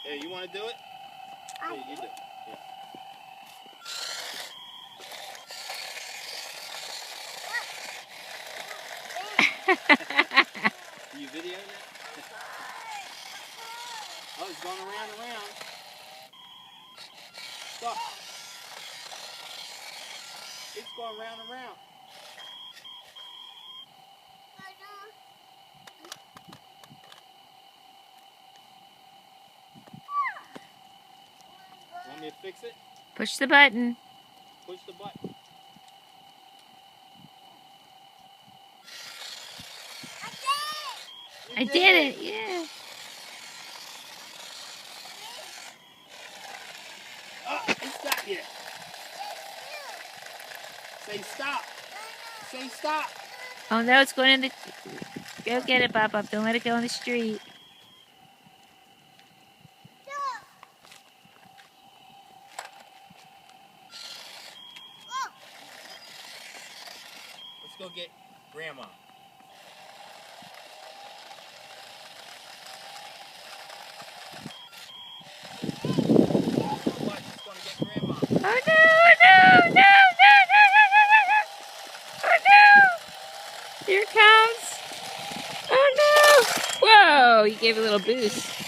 Hey, you want to do it? Hey, you do it. Yeah. Do you video that? Oh, it's going around and around. Stop. It's going round and round. Want me to fix it? Push the button. Push the button. I did it, yeah. Oh, it's got you. Say stop. Say stop. Oh no, it's going in the... Go get it, Pop Up. Don't let it go in the street. Let's go get Grandma. Oh no, no, no, no, no, no, no, no, no. Oh no! Here it comes. Oh no! Whoa, you gave a little boost.